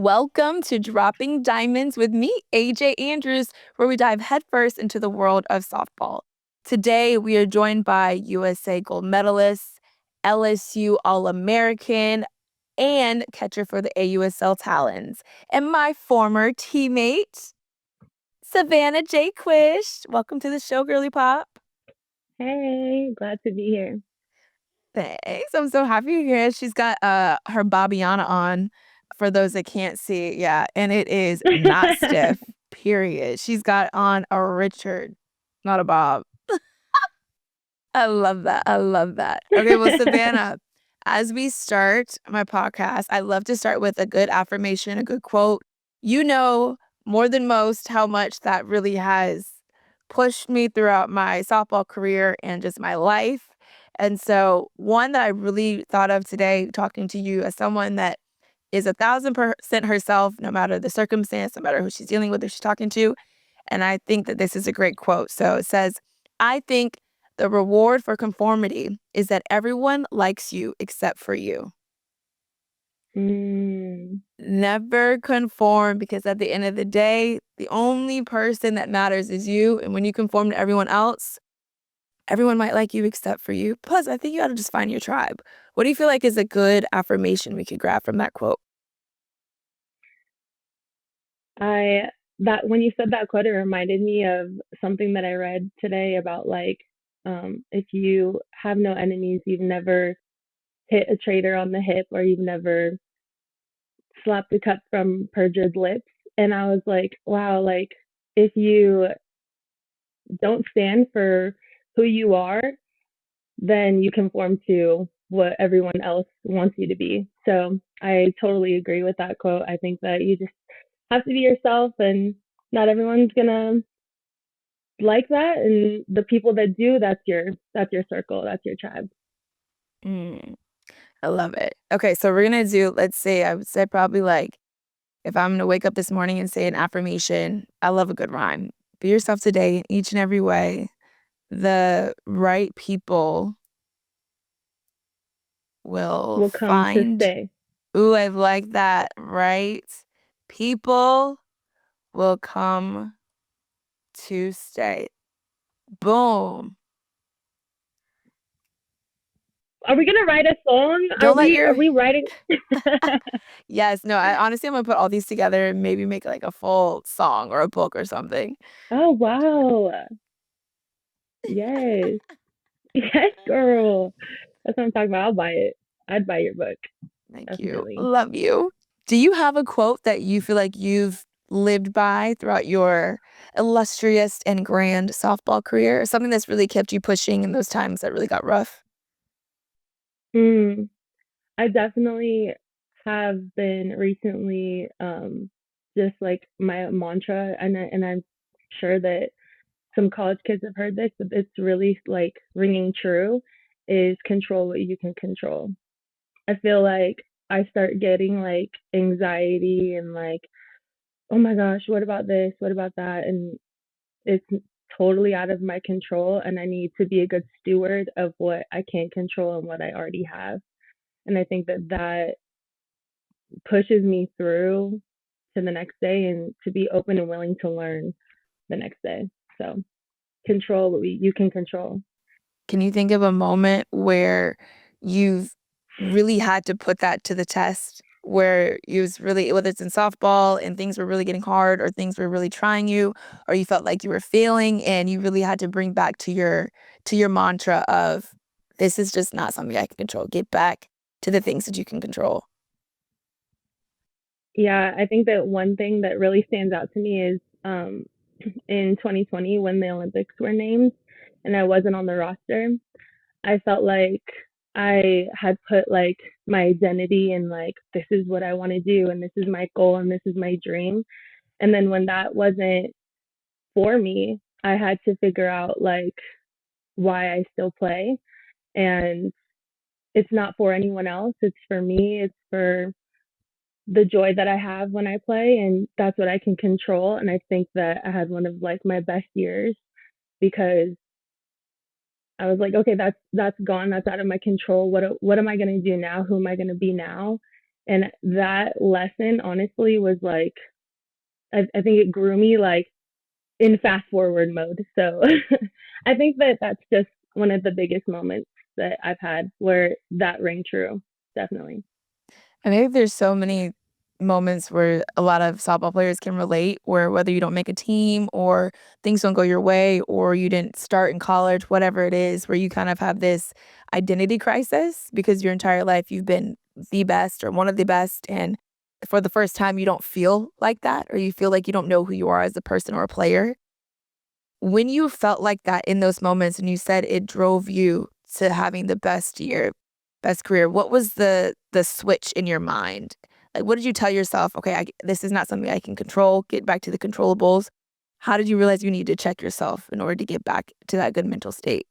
Welcome to Dropping Diamonds with me, AJ Andrews, where we dive headfirst into the world of softball. Today, we are joined by USA gold medalist, LSU All-American, and catcher for the AUSL Talons, and my former teammate, Sahvanna Jaquish. Welcome to the show, Girly Pop. Hey, glad to be here. Thanks. I'm so happy you're here. She's got her Bobbiana on for those that can't see. Yeah, and it is not stiff, period. She's got on a Richard, not a Bob. I love that. I love that. Okay, well, Sahvanna, as we start my podcast, I love to start with a good affirmation, a good quote. You know more than most how much that really has pushed me throughout my softball career and just my life. And so one that I really thought of today, talking to you as someone that is 1,000% herself, no matter the circumstance, no matter who she's dealing with, who she's talking to. And I think that this is a great quote. So it says, I think the reward for conformity is that everyone likes you except for you. Never conform, because at the end of the day, the only person that matters is you. And when you conform to everyone else, everyone might like you except for you. Plus, I think you got to just find your tribe. What do you feel like is a good affirmation we could grab from that quote? That when you said that quote, it reminded me of something that I read today about if you have no enemies, you've never hit a traitor on the hip, or you've never slapped the cup from perjured lips. And I was like, wow, like if you don't stand for who you are, then you conform to what everyone else wants you to be. So I totally agree with that quote. I think that you just have to be yourself, and not everyone's gonna like that. And the people that do, that's your circle, that's your tribe. Mm, I love it. Okay, so we're going to do, let's say, I would say probably like, if I'm going to wake up this morning and say an affirmation, I love a good rhyme. Be yourself today in each and every way. The right people will Will come to find. stay. Ooh, I like that. Right? People will come to stay. Boom. Are we gonna write a song? Are Don't let we are your we writing? Yes, no, I honestly I'm gonna put all these together and maybe make like a full song or a book or something. Oh wow. Yes. Yes, girl. That's what I'm talking about. I'll buy it. I'd buy your book. Thank you. Definitely. Love you. Do you have a quote that you feel like you've lived by throughout your illustrious and grand softball career? Something that's really kept you pushing in those times that really got rough? Mm, I definitely have been recently, just like my mantra, and I'm sure that some college kids have heard this, but it's really like ringing true, is control what you can control. I feel like I start getting like anxiety and like, oh my gosh, what about this? What about that? And it's totally out of my control, and I need to be a good steward of what I can't control and what I already have. And I think that that pushes me through to the next day, and to be open and willing to learn the next day. So control what you can control. Can you think of a moment where you've really had to put that to the test? Where you was really, whether it's in softball and things were really getting hard, or things were really trying you, or you felt like you were failing and you really had to bring back to your mantra of, this is just not something I can control. Get back to the things that you can control. Yeah, I think that one thing that really stands out to me is in 2020 when the Olympics were named and I wasn't on the roster. I felt like I had put like my identity in like, this is what I want to do, and this is my goal, and this is my dream. And then when that wasn't for me, I had to figure out like why I still play. And it's not for anyone else, it's for me, it's for the joy that I have when I play, and that's what I can control. And I think that I had one of like my best years, because I was like, okay, that's gone, that's out of my control. What am I going to do now? Who am I going to be now? And that lesson honestly was like, I think it grew me like in fast forward mode. So I think that that's just one of the biggest moments that I've had where that rang true. Definitely. I think there's so many moments where a lot of softball players can relate, where whether you don't make a team or things don't go your way or you didn't start in college, whatever it is, where you kind of have this identity crisis because your entire life you've been the best or one of the best. And for the first time, you don't feel like that, or you feel like you don't know who you are as a person or a player. When you felt like that in those moments and you said it drove you to having the best year, best career, what was the switch in your mind? Like, what did you tell yourself? Okay, this is not something I can control. Get back to the controllables. How did you realize you need to check yourself in order to get back to that good mental state?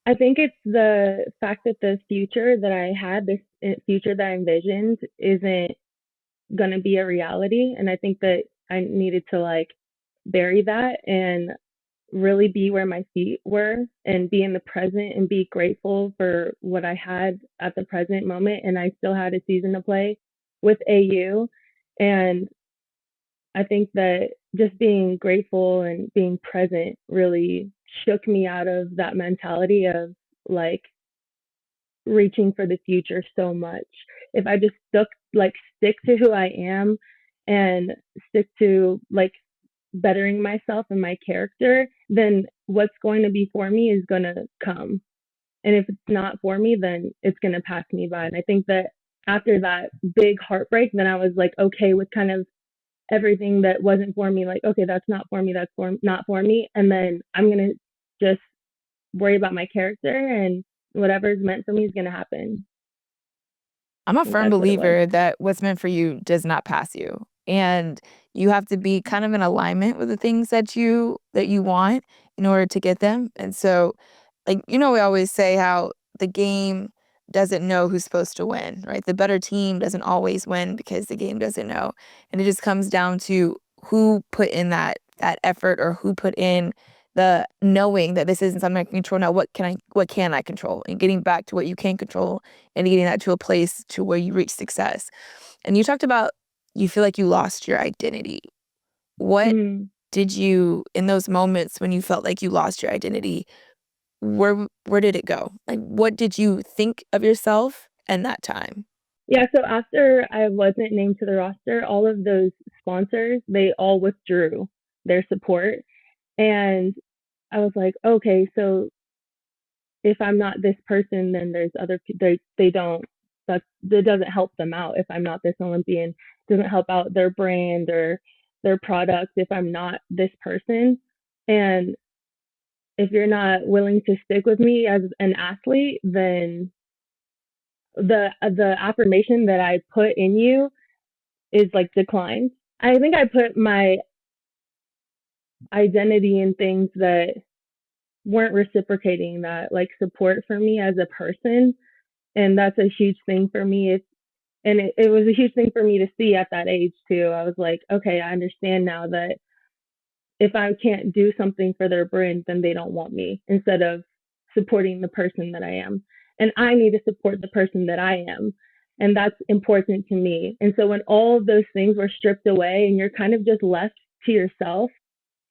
I think it's the fact that the future that I had, this future that I envisioned, isn't going to be a reality. And I think that I needed to like bury that and really be where my feet were and be in the present and be grateful for what I had at the present moment. And I still had a season to play with AU. And I think that just being grateful and being present really shook me out of that mentality of like reaching for the future so much. If I just stick to who I am and stick to like bettering myself and my character, then what's going to be for me is going to come. And if it's not for me, then it's going to pass me by. And I think that after that big heartbreak, then I was like okay with kind of everything that wasn't for me. Like, okay, that's not for me. That's not for me. And then I'm going to just worry about my character and whatever's meant for me is going to happen. I'm a I think firm that's what it was. believer that what's meant for you does not pass you. And you have to be kind of in alignment with the things that you want in order to get them. And so, like, we always say how the game doesn't know who's supposed to win, right? The better team doesn't always win because the game doesn't know. And it just comes down to who put in that effort or who put in the knowing that this isn't something I can control. Now what can I control? And getting back to what you can control and getting that to a place to where you reach success. And you talked about you feel like you lost your identity. What Mm. did you in those moments when you felt like you lost your identity, where did it go? Like what did you think of yourself in that time? Yeah, so after I wasn't named to the roster, all of those sponsors, they all withdrew their support. And I was like, okay, so if I'm not this person, then there's other they don't that doesn't help them out if I'm not this Olympian. It doesn't help out their brand or their product if I'm not this person. And if you're not willing to stick with me as an athlete, then the affirmation that I put in you is like declined. I think I put my identity in things that weren't reciprocating that like support for me as a person, and that's a huge thing for me. It was a huge thing for me to see at that age too. I was like, okay, I understand now that if I can't do something for their brand, then they don't want me instead of supporting the person that I am. And I need to support the person that I am. And that's important to me. And so when all of those things were stripped away and you're kind of just left to yourself,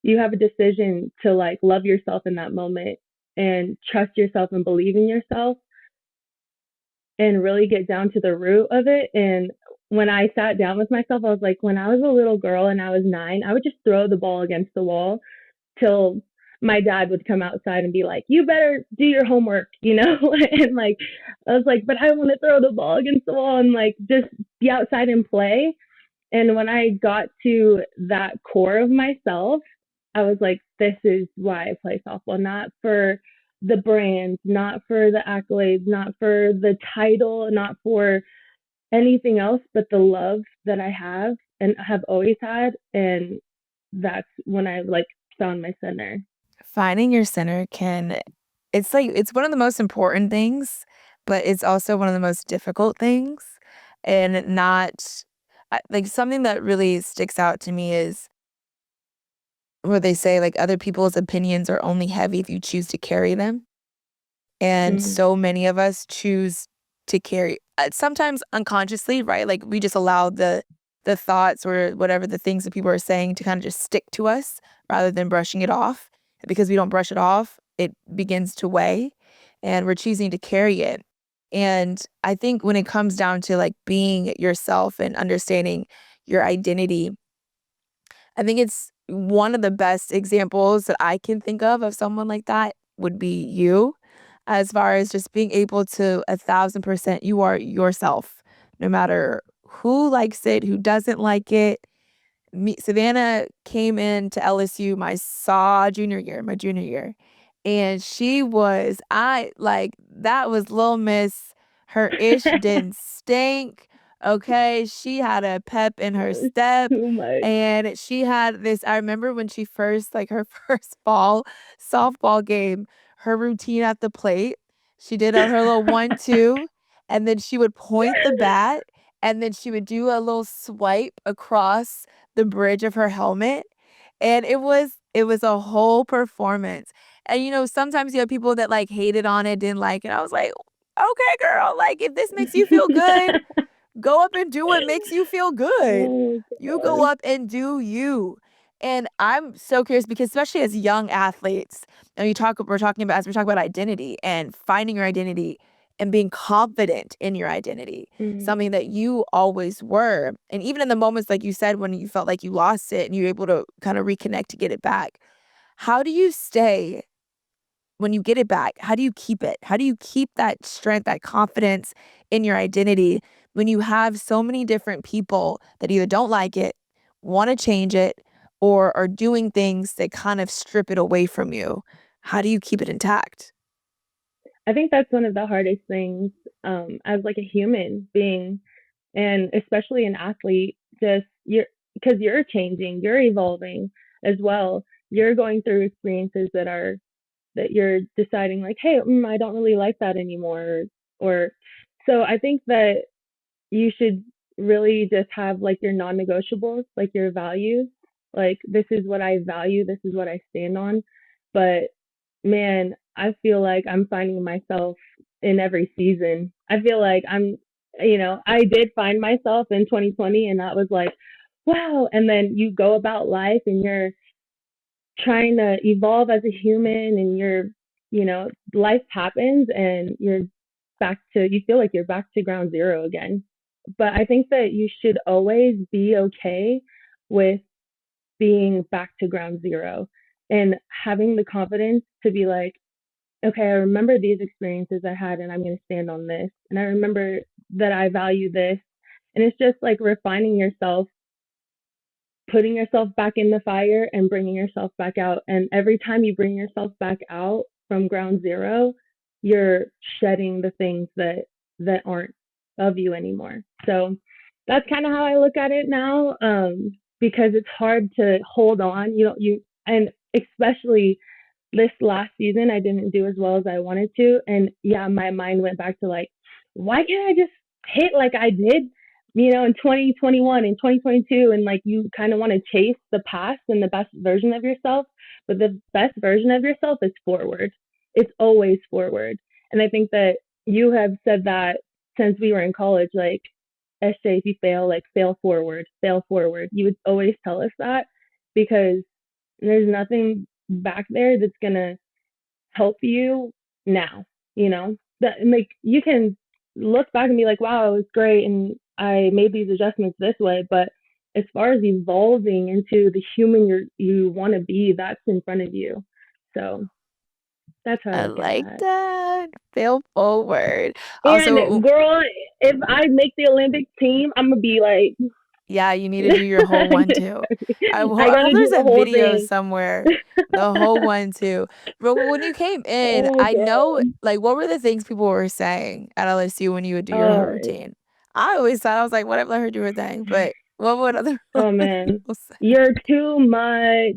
you have a decision to like love yourself in that moment and trust yourself and believe in yourself and really get down to the root of it. And when I sat down with myself, I was like, when I was a little girl and I was 9, I would just throw the ball against the wall till my dad would come outside and be like, "You better do your homework," and like I was like, "But I want to throw the ball against the wall and like just be outside and play." And when I got to that core of myself, I was like, "This is why I play softball, not for the brand, not for the accolades, not for the title, not for anything else, but the love that I have and have always had." And that's when I like found my center. Finding your center it's one of the most important things, but it's also one of the most difficult things. And not like something that really sticks out to me is where they say like other people's opinions are only heavy if you choose to carry them. And Mm. so many of us choose to carry sometimes unconsciously, right? Like we just allow the thoughts or whatever the things that people are saying to kind of just stick to us rather than brushing it off. Because we don't brush it off, it begins to weigh and we're choosing to carry it. And I think when it comes down to like being yourself and understanding your identity, I think it's one of the best examples that I can think of someone like that would be you, as far as just being able to 1,000% you are yourself, no matter who likes it, who doesn't like it. Savannah came into LSU my junior year, and she was I like that was Lil Miss. Her ish didn't stink. Okay, she had a pep in her step, Too much. and she had this. I remember when she first like her first fall softball game, her routine at the plate. She did her little 1-2, and then she would point the bat, and then she would do a little swipe across the bridge of her helmet, and it was a whole performance. And, sometimes you have people that, like, hated on it, didn't like it. I was like, "Okay, girl, like, if this makes you feel good, go up and do what makes you feel good. Oh You go god. up and do you." And I'm so curious because especially as young athletes, and we're talking about as we talk about identity and finding your identity and being confident in your identity, Mm. something that you always were. And even in the moments like you said when you felt like you lost it and you were able to kind of reconnect to get it back. How do you stay when you get it back? How do you keep it? How do you keep that strength, that confidence in your identity when you have so many different people that either don't like it, want to change it, or are doing things that kind of strip it away from you? How do you keep it intact? I think that's one of the hardest things, as like a human being, and especially an athlete. Just because you're changing, you're evolving as well. You're going through experiences that you're deciding like, hey, I don't really like that anymore, or so I think that you should really just have like your non-negotiables, like your values. Like, this is what I value, this is what I stand on. But man, I feel like I'm finding myself in every season. I feel like I did find myself in 2020, and that was like, wow. And then you go about life and you're trying to evolve as a human, and life happens and you feel like you're back to ground zero again. But I think that you should always be okay with being back to ground zero and having the confidence to be like, okay, I remember these experiences I had and I'm going to stand on this. And I remember that I value this. And it's just like refining yourself, putting yourself back in the fire and bringing yourself back out. And every time you bring yourself back out from ground zero, you're shedding the things that aren't of you anymore. So that's kind of how I look at it now, because it's hard to hold on. And especially this last season, I didn't do as well as I wanted to. And yeah, my mind went back to like, why can't I just hit like I did, in 2021 and 2022? And like, you kind of want to chase the past and the best version of yourself. But the best version of yourself is forward. It's always forward. And I think that you have said that since we were in college, like, SJ, if you fail, like, fail forward, fail forward. You would always tell us that because there's nothing back there that's gonna help you now, that like you can look back and be like, wow, it was great and I made these adjustments this way. But as far as evolving into the human you want to be, that's in front of you. So that's how I I look at like that. that. Fail forward. Also, And girl, if I make the Olympic team, I'm gonna be like, yeah, you need to do your whole one too. I I hope gotta do there's the a whole video thing. somewhere, the whole one too. But when you came in, Oh I know, god. like, what were the things people were saying at LSU when you would do your Uh, routine? I always thought, I was like, whatever, let her do her thing. But what would other oh man, people say? you're too much.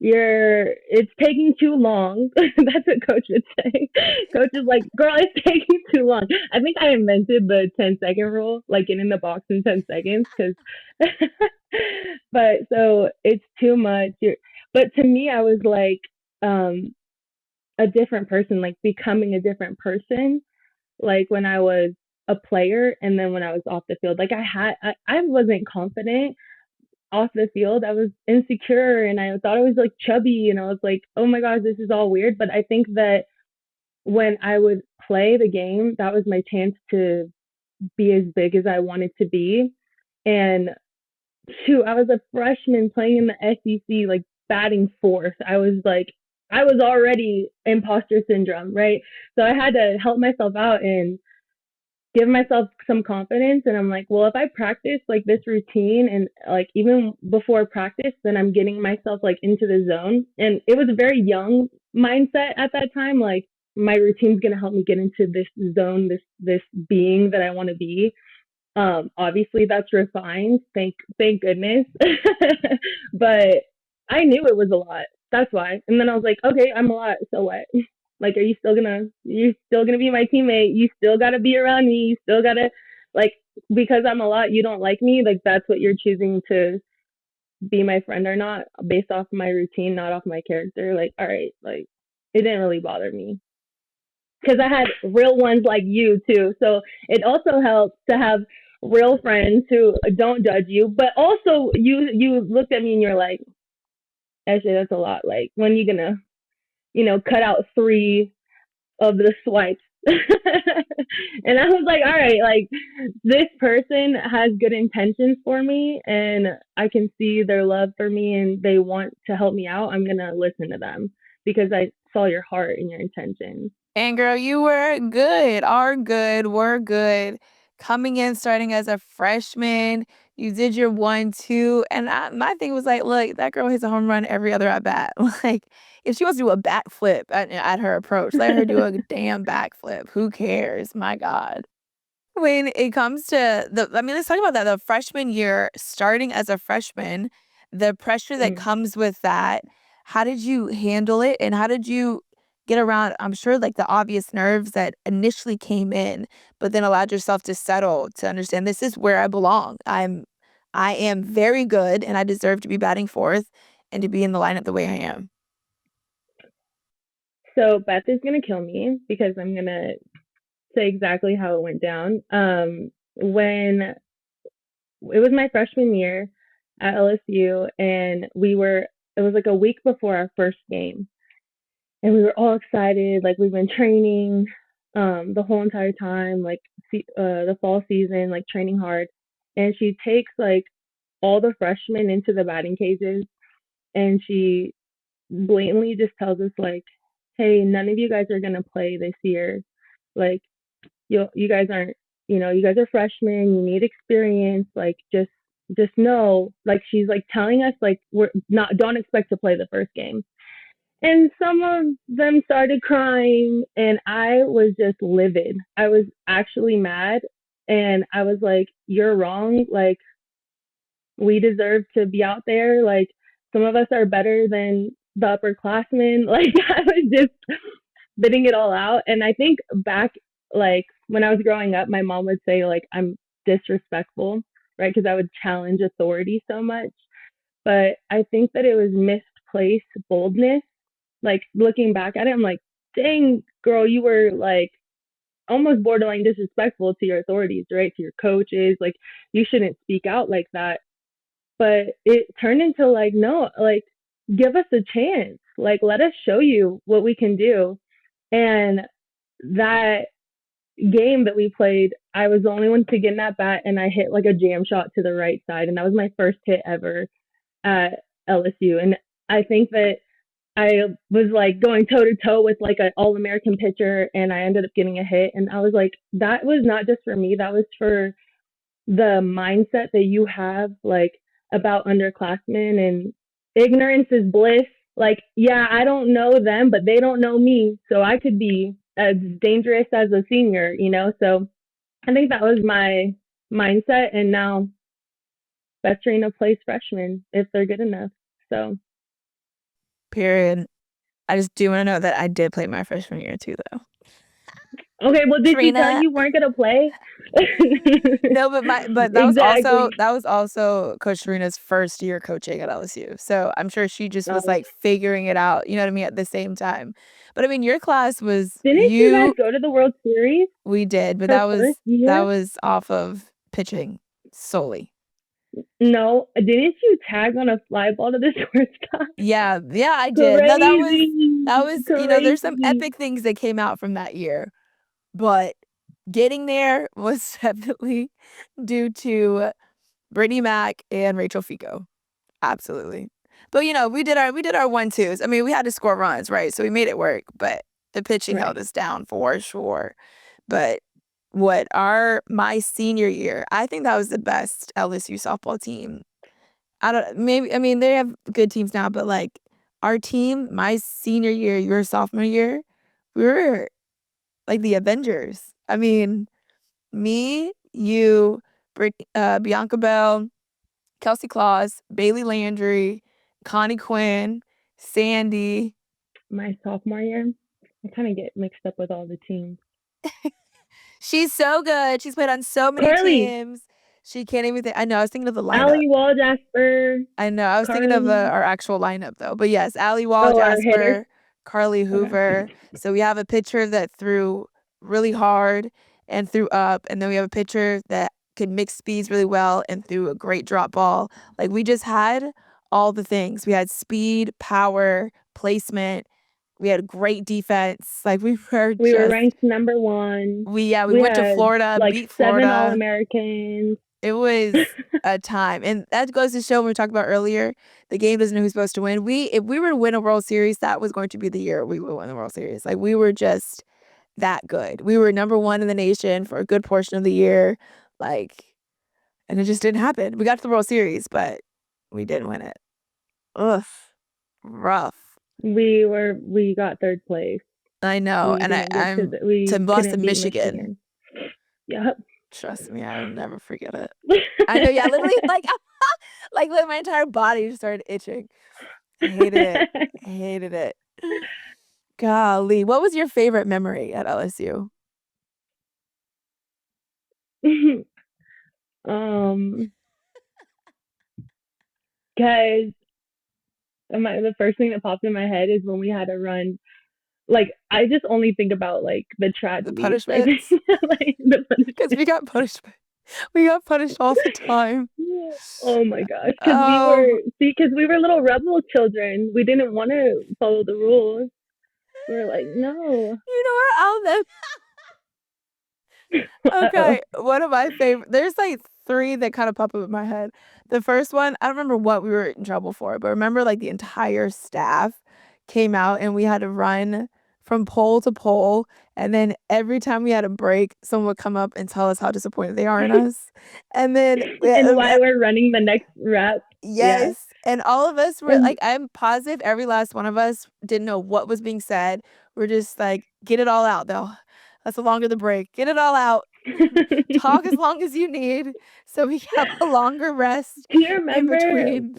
It's taking too long. That's what coach would say. Coach is like, girl, it's taking too long. I think I invented the 10-second rule, like get in the box in 10 seconds. Cause, but so it's too much. But to me, I was like, a different person, like becoming a different person. Like when I was a player, and then when I was off the field, like I wasn't confident off the field. I was insecure, and I thought I was like chubby, and I was like, oh my gosh, this is all weird. But I think that when I would play the game, that was my chance to be as big as I wanted to be. And shoot, I was a freshman playing in the SEC, like batting fourth. I was already imposter syndrome, right? So I had to help myself out and give myself some confidence. And I'm like, well, if I practice like this routine and like even before practice, then I'm getting myself like into the zone. And it was a very young mindset at that time. Like my routine's gonna help me get into this zone, this being that I want to be. Obviously that's refined. Thank goodness. But I knew it was a lot. That's why. And then I was like, okay, I'm a lot. So what? Like, you're still gonna be my teammate. You still gotta be around me. You still gotta, like, because I'm a lot, you don't like me. Like, that's what you're choosing to be my friend or not based off my routine, not off my character. Like, all right, like, it didn't really bother me because I had real ones like you too. So it also helps to have real friends who don't judge you, but also you looked at me and you're like, actually, that's a lot. Like, when are you gonna, cut out three of the swipes? And I was like, all right, like this person has good intentions for me and I can see their love for me and they want to help me out. I'm gonna listen to them because I saw your heart and your intentions. And girl, you were good, are good, were good. Coming in, starting as a freshman, you did your 1-2, and my thing was like, look, that girl hits a home run every other at bat. Like, if she wants to do a backflip at her approach, let her do a damn backflip. Who cares? My God. When it comes to let's talk about that. The freshman year, starting as a freshman, the pressure that Mm. comes with that, how did you handle it? And how did you get around, I'm sure, like the obvious nerves that initially came in, but then allowed yourself to settle, to understand this is where I belong. I am very good and I deserve to be batting fourth and to be in the lineup the way I am. So Beth is gonna kill me because I'm gonna say exactly how it went down. When it was my freshman year at LSU, and it was like a week before our first game, and we were all excited. Like we've been training the whole entire time, like the fall season, like training hard. And she takes like all the freshmen into the batting cages, and she blatantly just tells us like, "Hey, none of you guys are gonna play this year. Like you guys aren't, you guys are freshmen. You need experience. Like just know." Like she's like telling us like we're not don't expect to play the first game. And some of them started crying, and I was just livid. I was actually mad, and I was like, "You're wrong. Like, we deserve to be out there. Like, some of us are better than the upperclassmen." Like, I was just spitting it all out. And I think back, like, when I was growing up, my mom would say, like, I'm disrespectful, right? Because I would challenge authority so much. But I think that it was misplaced boldness. Like looking back at it, I'm like, dang, girl, you were like almost borderline disrespectful to your authorities, right? To your coaches. Like, you shouldn't speak out like that. But it turned into like, no, like, give us a chance. Like, let us show you what we can do. And that game that we played, I was the only one to get in that bat, and I hit like a jam shot to the right side. And that was my first hit ever at LSU. And I think that I was like going toe to toe with like an all American pitcher, and I ended up getting a hit. And I was like, that was not just for me, that was for the mindset that you have, like, about underclassmen, and ignorance is bliss. Like, yeah, I don't know them, but they don't know me. So I could be as dangerous as a senior. So I think that was my mindset. And now best arena plays freshmen if they're good enough. So Period. I just do want to know that I did play my freshman year too, though. Okay, well, did she tell you Trina. you weren't gonna play? No, but Exactly. that was also Coach Serena's first year coaching at LSU. So I'm sure she just was Um, like figuring it out, you know what I mean, at the same time. But I mean, your class was didn't you guys you go to the World Series we did, but her first that year? was off of pitching solely. No, didn't you tag on a fly ball to the shortstop? Yeah, yeah, I did. No, Crazy, you know, there's some crazy. epic things that came out from that year, but getting there was definitely due to Brittany Mack and Rachel Fico. Absolutely. But you know, we did our 1-2s. I mean, we had to score runs, right? So we made it work, but the pitching held Right. us down for sure. But my senior year, I think that was the best LSU softball team. I don't maybe I mean they have good teams now, but like our team, my senior year, your sophomore year, we were like the Avengers. I mean, me, you, Bianca Bell, Kelsey Claus, Bailey Landry, Connie Quinn, Sandy. My sophomore year, I kind of get mixed up with all the teams. She's so good. She's played on so many Carly, teams. She can't even think. I know. I was thinking of the lineup. Allie Wall-Jasper, I know. I was thinking of Carly. our actual lineup though. But yes, Allie Wall, Oh, our hitter. Jasper, Carly Okay. Hoover. So we have a pitcher that threw really hard and threw up, and then we have a pitcher that could mix speeds really well and threw a great drop ball. Like we just had all the things. We had speed, power, placement. We had great defense. Like we were We were just ranked number one. we We went to had Florida, like beat 7 Florida. All-Americans. It was a time, and that goes to show when we talked about earlier, the game doesn't know who's supposed to win. If we were to win a World Series, that was going to be the year we would win the World Series. Like, we were just that good. We were number 1 in the nation for a good portion of the year, like and it just didn't happen. We got to the World Series, but we didn't win it. Ugh, rough. We got third place. I know, We and didn't get to I'm the, to we lost to couldn't beat Michigan. Michigan. Yep. Trust me, I'll never forget it. I know, yeah, literally, like my entire body just started itching. Hated it. Hated it. Golly, what was your favorite memory at LSU? um, Cause the first thing that popped in my head is when we had to run. Like I just only think about like the The tragedies. I think punishments? like the Because punishment. we got punished. We got punished all the time. Oh my gosh, Um, because we were little rebel children. We didn't want to follow the rules. We were like, no. you know what? I'll never. Uh oh. Okay, one of my favorite. There's like three that kind of pop up in my head. The first one, I don't remember what we were in trouble for, but remember like the entire staff came out and we had to run from pole to pole. And then every time we had a break, someone would come up and tell us how disappointed they are in us. And then, And why we're running the next rep? Yeah. yes. And all of us were And like, I'm positive every last one of us didn't know what was being said. We're just like, get it all out though. That's the longer the break. Get it all out. Talk as long as you need so we have a longer rest do you in remember between.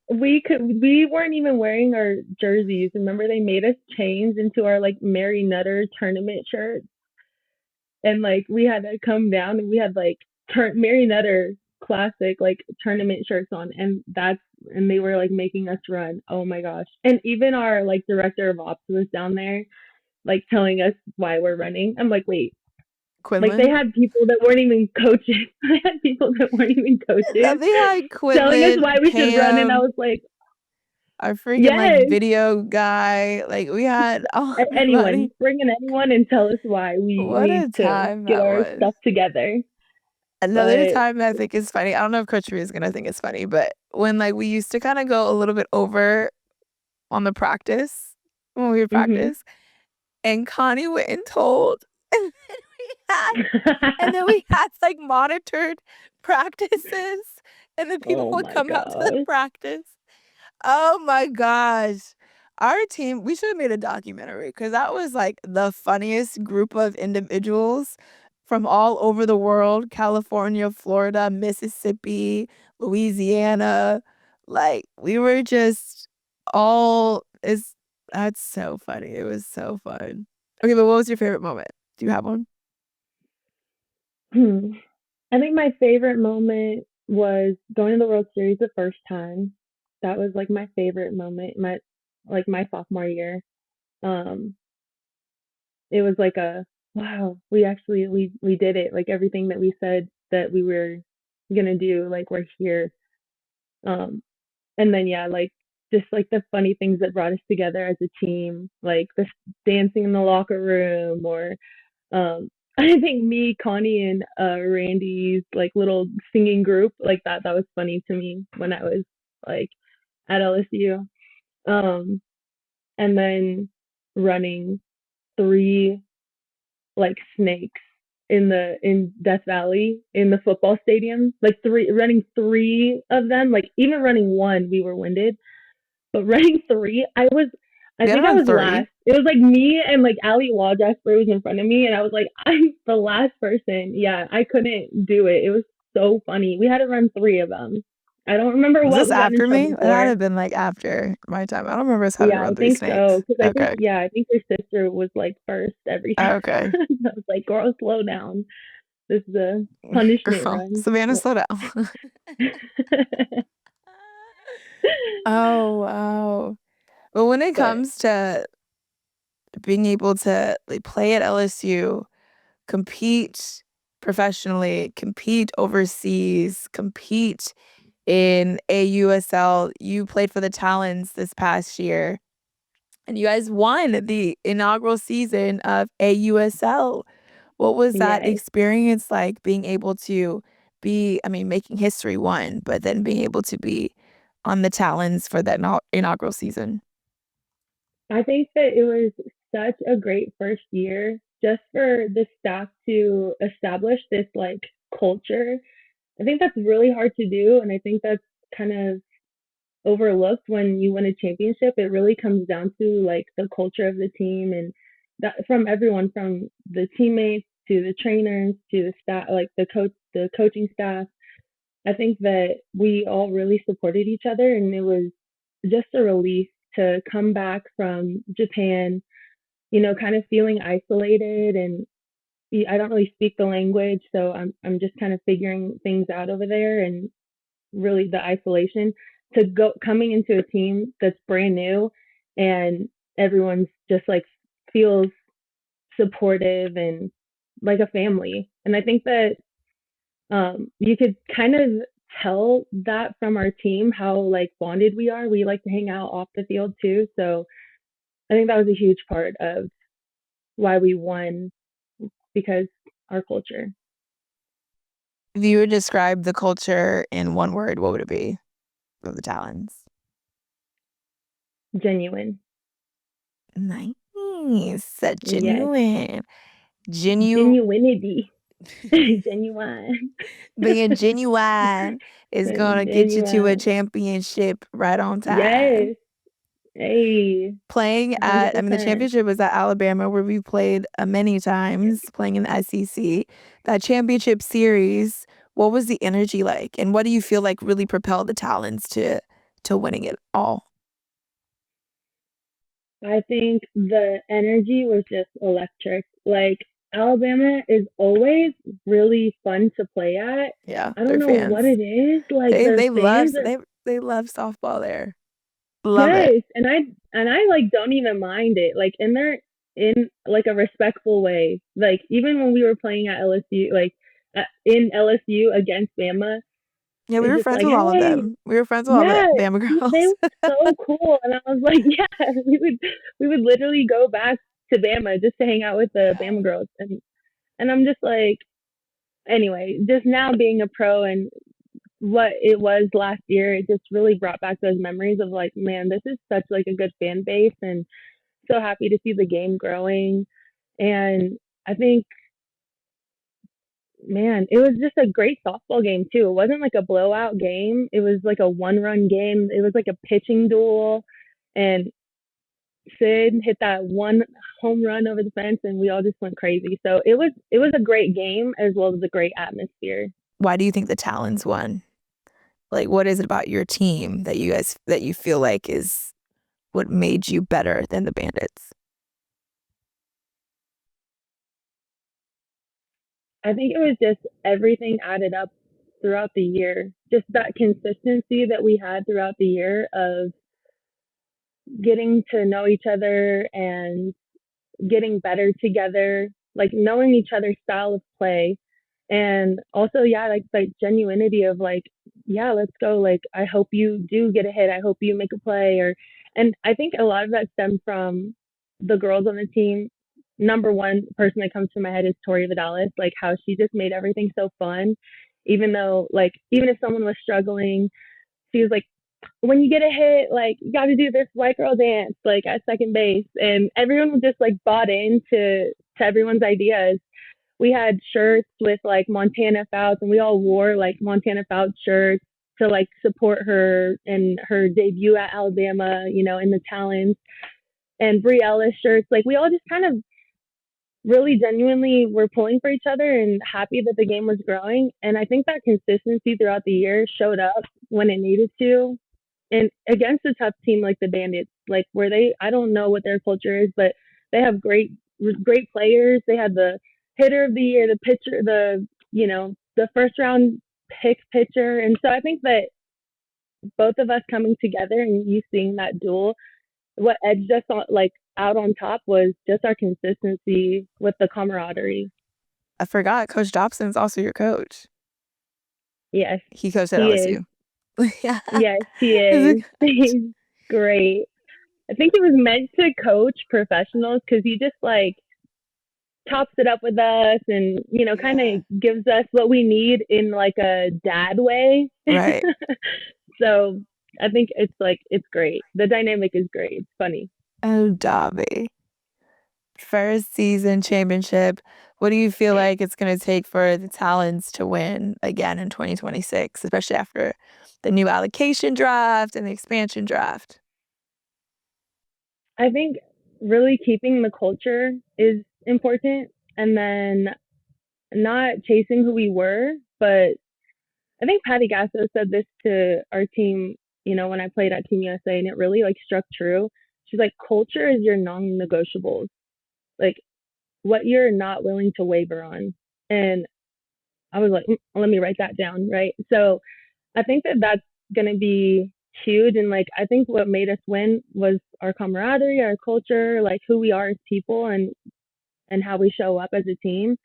we weren't even wearing our jerseys. Remember they made us change into our like Mary Nutter tournament shirts, and like we had to come down and we had like Mary Nutter classic like tournament shirts on, and they were like making us run. Oh my gosh! And even our like director of ops was down there like telling us why we're running. I'm like, wait. Like they Quinlan. had people that weren't even coaches. They had people that weren't even No, coaches they had telling us Quinlan, why we should run, and I Pam, was like, our freaking like yes, video guy. Like we had anyone, everybody. bring in anyone and tell us why we What need a to time get that our was. stuff together. Another But time I think is funny. I don't know if Coach Ree is gonna think it's funny, but when like we used to kind of go a little bit over on the practice when we would mhm. practice, and Connie went and told, and then we had like monitored practices, and the people Oh would my come out to the gosh. practice. Oh my gosh. Our team, we should have made a documentary because that was like the funniest group of individuals from all over the world, California, Florida, Mississippi, Louisiana. Like we were just all is that's so funny. It was so fun. Okay, but what was your favorite moment? Do you have one? Hmm. I think my favorite moment was going to the World Series the first time. That was like my favorite moment, my sophomore year. Um, it was like a wow, we did it. Like everything that we said that we were gonna do, like we're here. Um, and then yeah, like just like the funny things that brought us together as a team, like the dancing in the locker room, or I think me, Connie, and Randy's like little singing group, like that was funny to me when I was like at LSU. Um, and then running three like snakes in Death Valley in the football stadium, like running three of them, like even running one we were winded, but running three, I You had to think I run was 3? last. It was like me and like Ali Wajasper was in front of me, and I was like, I'm the last person. Yeah, I couldn't do it. It was so funny. We had to run three of them. I don't remember Was what this we got in after me? trouble It had to for. have been, like, after my time. I don't remember us having to Yeah, run I 3 think so. snakes. Because Okay. I think your sister was like first every time. Okay. I was like, girl, slow down. This is a punishment Girl, run. Savannah, slow down. Oh, wow. But when it But comes to being able to, like, play at LSU, compete professionally, compete overseas, compete in AUSL, you played for the Talons this past year, and you guys won the inaugural season of AUSL. What was that yes, experience like being able to be, I mean, making history one, but then being able to be on the Talons for that inaugural season? I think that it was such a great first year just for the staff to establish this like culture. I think that's really hard to do, and I think that's kind of overlooked when you win a championship. It really comes down to like the culture of the team, and that from everyone, from the teammates to the trainers to the staff, like the coaching staff. I think that we all really supported each other, and it was just a relief to come back from Japan, kind of feeling isolated, and I don't really speak the language, so I'm just kind of figuring things out over there, and really the isolation to go coming into a team that's brand new, and everyone's just like feels supportive and like a family. And I think that you could kind of tell that from our team how like bonded we are. We like to hang out off the field too, so I think that was a huge part of why we won, because our culture. If you would describe the culture in one word, what would it be of the Talons? Genuine. Nice. Yes. Genuine. Genu Genuinity. Genuine. Being genuine is gonna get you to a Genuine. championship right on time. Yes. Hey. Playing at, I mean, the 100%. championship was at Alabama, where we played many times playing in the SEC. That championship series, what was the energy like? And what do you feel like really propelled the Talons to winning it all? I think the energy was just electric. Like Alabama is always really fun to play at. Yeah, I don't their know what fans. it is. Like They their they love fans are they love softball there. Love it. yes, and I like don't even mind it. Like and they're in like a respectful way. Like even when we were playing at LSU, like in LSU against Bama, Yeah, we it's were just friends like, with all of hey, them. We were friends with all the yes, Bama they girls. were so cool. And I was like, yeah, we would literally go back to Bama just to hang out with the Bama girls. And I'm just like, anyway, just now being a pro and what it was last year, it just really brought back those memories of like, man, this is such like a good fan base, and so happy to see the game growing. And I think, man, it was just a great softball game too. It wasn't like a blowout game. It was like a one-run game. It was like a pitching duel, and Sid hit that one home run over the fence, and we all just went crazy. So it was a great game as well as a great atmosphere. Why do you think the Talons won? Like, what is it about your team that you feel like is what made you better than the Bandits? I think it was just everything added up throughout the year. Just that consistency that we had throughout the year of getting to know each other and getting better together, like knowing each other's style of play. And also, yeah, like genuinity of like, yeah, let's go. Like, I hope you do get a hit. I hope you make a play. And I think a lot of that stemmed from the girls on the team. Number one person that comes to my head is Tori Vidalis, like how she just made everything so fun. Even though, like, even if someone was struggling, she was like, when you get a hit, like you got to do this white girl dance, like at second base, and everyone just like bought into to everyone's ideas. We had shirts with like Montana Fouts, and we all wore like Montana Fouts shirts to like support her in her debut at Alabama, you know, in the talents, and Brie Ellis shirts. Like we all just kind of really genuinely were pulling for each other and happy that the game was growing. And I think that consistency throughout the year showed up when it needed to, and against a tough team like the Bandits, like where they, I don't know what their culture is, but they have great players. They had the hitter of the year, the pitcher, the, you know, the first round pick pitcher. And so I think that both of us coming together and you seeing that duel, what edged us on, like out on top was just our consistency with the camaraderie. I forgot Coach Dobson's also your coach. Yes, He coached at he is. LSU. Yeah. Yes, he He's a is. coach. He's great. I think he was meant to coach professionals because he just like tops it up with us and, you know, kind Yeah. of gives us what we need in like a dad way. Right. So I think it's like, it's great. The dynamic is great. It's funny. Oh, Dobby. First season championship. What do you feel like it's going to take for the Talons to win again in 2026, especially after the new allocation draft and the expansion draft? I think really keeping the culture is important, and then not chasing who we were, but I think Patty Gasso said this to our team, you know, when I played at Team USA, and it really like struck true. She's like, culture is your non-negotiables, like what you're not willing to waver on. And I was like, let me write that down, right? So I think that that's gonna be huge, and like I think what made us win was our camaraderie, our culture, like who we are as people, and how we show up as a team.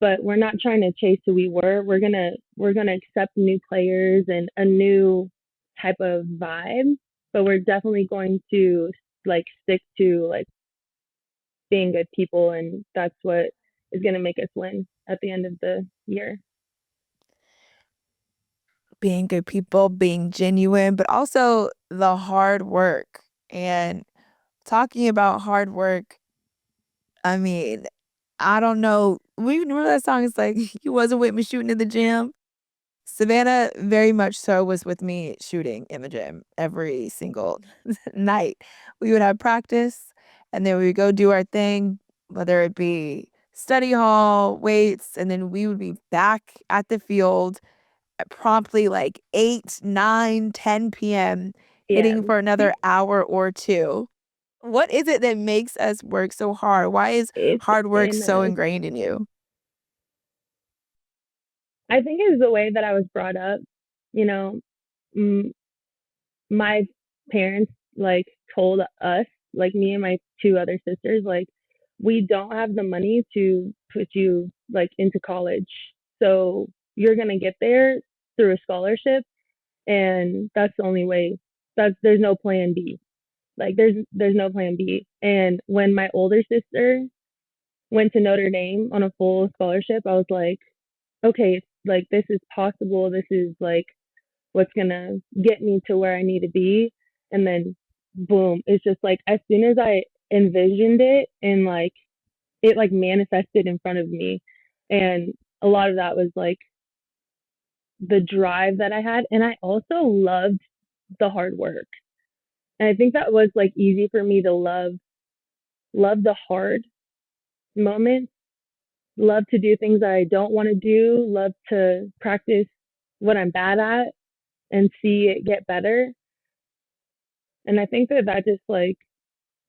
But we're not trying to chase who we were. We're gonna accept new players and a new type of vibe, but we're definitely going to like stick to like being good people, and that's what is gonna make us win at the end of the year. Being good people, being genuine, but also the hard work. And talking about hard work, I mean, I don't know. We remember that song. It's like, you wasn't with me shooting in the gym. Savannah very much so was with me shooting in the gym every single night. We would have practice and then we would go do our thing, whether it be study hall, weights, and then we would be back at the field at promptly like 8, 9, 10 p.m., Yeah, hitting for another hour or two. What is it that makes us work so hard? Why is it's hard work in so us. ingrained in you? I think it's the way that I was brought up. You know, m- my parents like told us, like me and my two other sisters, like we don't have the money to put you like into college, so you're gonna get there through a scholarship, and that's the only way. That's There's no plan B. Like there's no plan B. And when my older sister went to Notre Dame on a full scholarship, I was like, okay, like this is possible. This is like what's gonna get me to where I need to be. And then boom, it's just like as soon as I envisioned it and like it like manifested in front of me. And a lot of that was like the drive that I had. And I also loved the hard work. And I think that was like easy for me to love the hard moments, love to do things I don't want to do, love to practice what I'm bad at and see it get better. And I think that that just like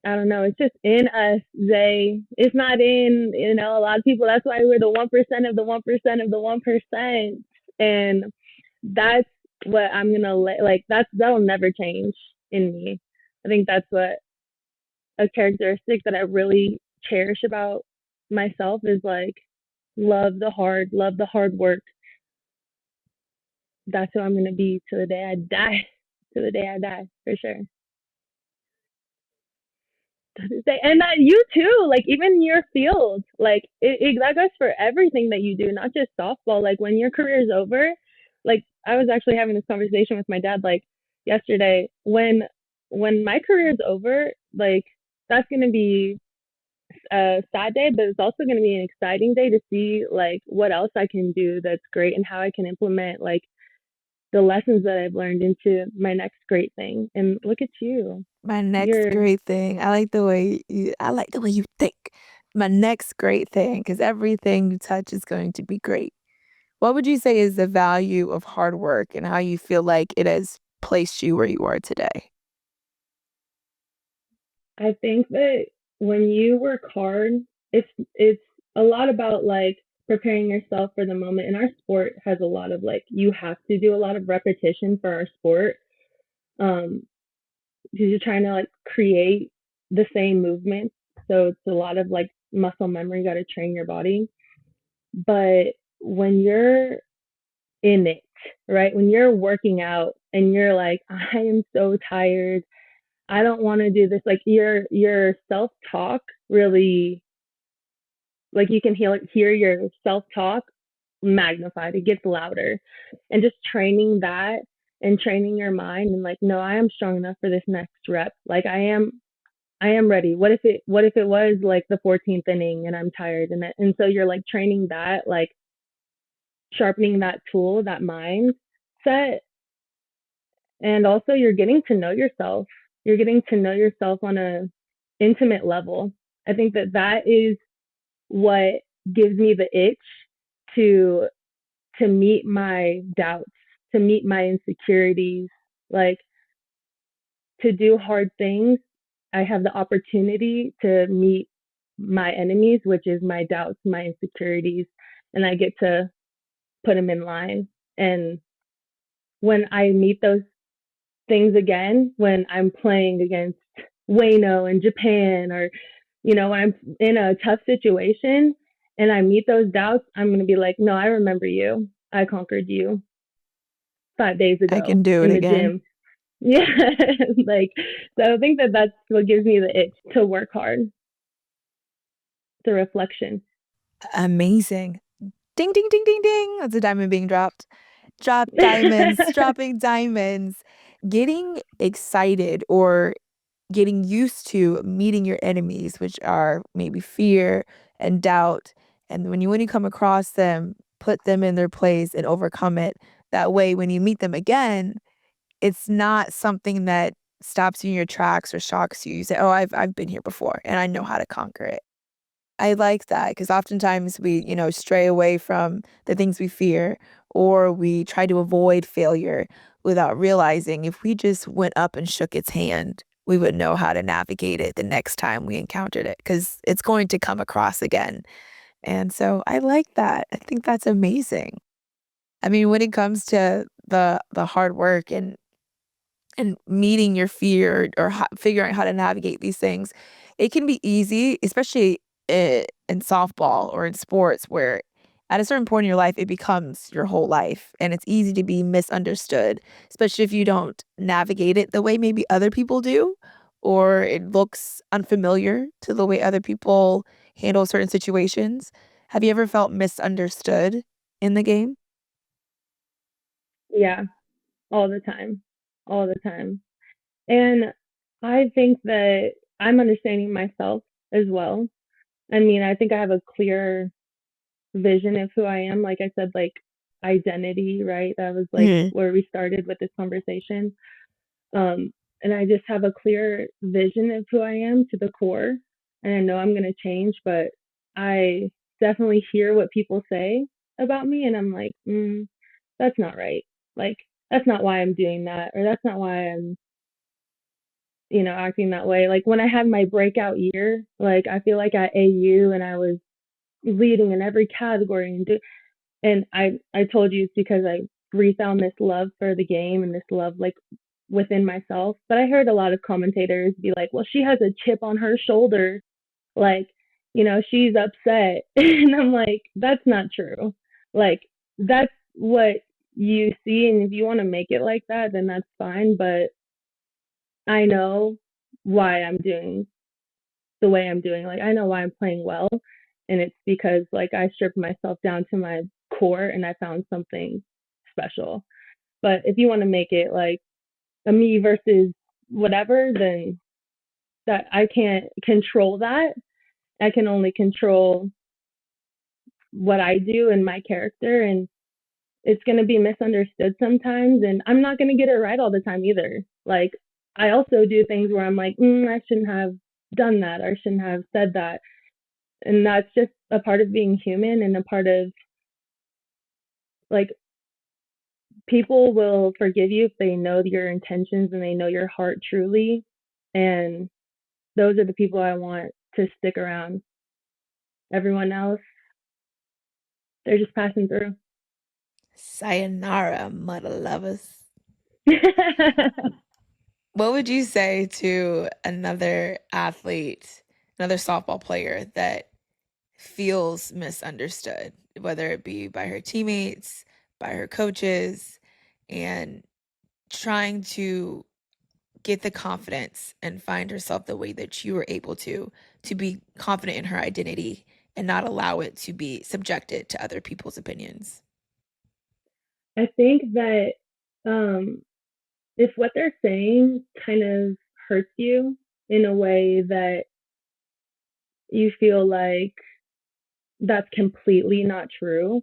I don't know. It's just in us, Zay. It's not in, a lot of people. That's why we're the 1% of the 1% of the 1%. And that's what I'm going to like, that'll never change in me. I think that's what a characteristic that I really cherish about myself is like, love the hard work. That's who I'm going to be to the day I die. To the day I die, for sure. And that you too, like even your field, like that goes for everything that you do, not just softball. Like when your career is over, like I was actually having this conversation with my dad like yesterday. When my career is over, like that's gonna be a sad day, but it's also gonna be an exciting day to see like what else I can do that's great and how I can implement like the lessons that I've learned into my next great thing. And look at you. My next You're great thing. I like the way you think. My next great thing, because everything you touch is going to be great. What would you say is the value of hard work and how you feel like it has placed you where you are today? I think that when you work hard, it's a lot about like preparing yourself for the moment. And our sport has a lot of like you have to do a lot of repetition for our sport, because you're trying to like create the same movement. So it's a lot of like muscle memory. You got to train your body. But when you're in it, right? When you're working out and you're like, I am so tired. I don't want to do this. Like your self talk really, like you can hear your self talk magnified. It gets louder, and just training that and training your mind and like, no, I am strong enough for this next rep. Like I am ready. What if it was like the 14th inning and I'm tired and so you're like training that like sharpening that tool, that mindset, and also you're getting to know yourself. You're getting to know yourself on a intimate level. I think that that is what gives me the itch to meet my doubts, to meet my insecurities, like to do hard things. I have the opportunity to meet my enemies, which is my doubts, my insecurities, and I get to put them in line. And when I meet those things again, when I'm playing against Wayno in Japan, or when I'm in a tough situation and I meet those doubts, I'm going to be like, no, I remember you. I conquered you 5 days I ago can do it in the again. gym. Yeah. Like, so I think that that's what gives me the itch to work hard, the reflection. Amazing. Ding, ding, ding, ding, ding. That's a diamond being dropped. Drop diamonds, dropping diamonds. Getting excited or getting used to meeting your enemies, which are maybe fear and doubt. And when you come across them, put them in their place and overcome it. That way, when you meet them again, it's not something that stops you in your tracks or shocks you. You say, "Oh, I've been here before and I know how to conquer it." I like that because oftentimes we, stray away from the things we fear or we try to avoid failure without realizing if we just went up and shook its hand, we would know how to navigate it the next time we encountered it because it's going to come across again. And so I like that. I think that's amazing. I mean, when it comes to the hard work and meeting your fear or figuring out how to navigate these things, it can be easy, especially in softball or in sports where at a certain point in your life, it becomes your whole life. And it's easy to be misunderstood, especially if you don't navigate it the way maybe other people do, or it looks unfamiliar to the way other people handle certain situations. Have you ever felt misunderstood in the game? Yeah, all the time. All the time. And I think that I'm understanding myself as well. I mean, I think I have a clear vision of who I am. Like I said, like identity, right? That was like Mhm. where we started with this conversation. And I just have a clear vision of who I am to the core. And I know I'm going to change, but I definitely hear what people say about me. And I'm like, that's not right. Like, that's not why I'm doing that. Or that's not why I'm acting that way. Like when I had my breakout year, like I feel like at AU and I was leading in every category and I told you it's because I refound this love for the game and this love like within myself. But I heard a lot of commentators be like, "Well, she has a chip on her shoulder, like, she's upset." And I'm like, "That's not true. Like that's what you see, and if you want to make it like that, then that's fine, but I know why I'm doing the way I'm doing. Like I know why I'm playing well, and it's because like I stripped myself down to my core and I found something special. But if you want to make it like a me versus whatever, then that I can't control that. I can only control what I do and my character, and it's going to be misunderstood sometimes, and I'm not going to get it right all the time either. Like I also do things where I'm like, I shouldn't have done that or I shouldn't have said that, and that's just a part of being human and a part of like people will forgive you if they know your intentions and they know your heart truly, and those are the people I want to stick around. Everyone else, they're just passing through. Sayonara, mother lovers. What would you say to another athlete, another softball player that feels misunderstood, whether it be by her teammates, by her coaches, and trying to get the confidence and find herself the way that you were able to be confident in her identity and not allow it to be subjected to other people's opinions? I think that um, if what they're saying kind of hurts you in a way that you feel like that's completely not true,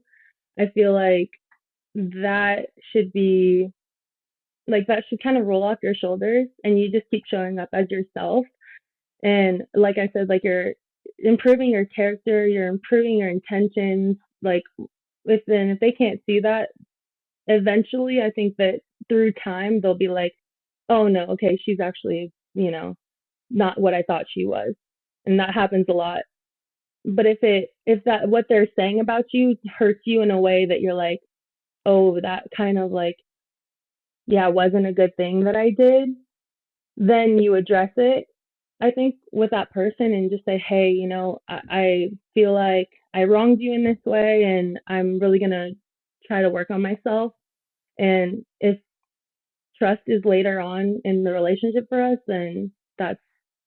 I feel like that should be like that should kind of roll off your shoulders and you just keep showing up as yourself. And like I said, like you're improving your character, you're improving your intentions. Like if they can't see that, eventually I think that through time they'll be like, oh no, okay, she's actually, not what I thought she was. And that happens a lot. But if that what they're saying about you hurts you in a way that you're like, oh, that kind of like, yeah, wasn't a good thing that I did, then you address it, I think, with that person and just say, hey, I feel like I wronged you in this way and I'm really going to try to work on myself. And if trust is later on in the relationship for us, then that's,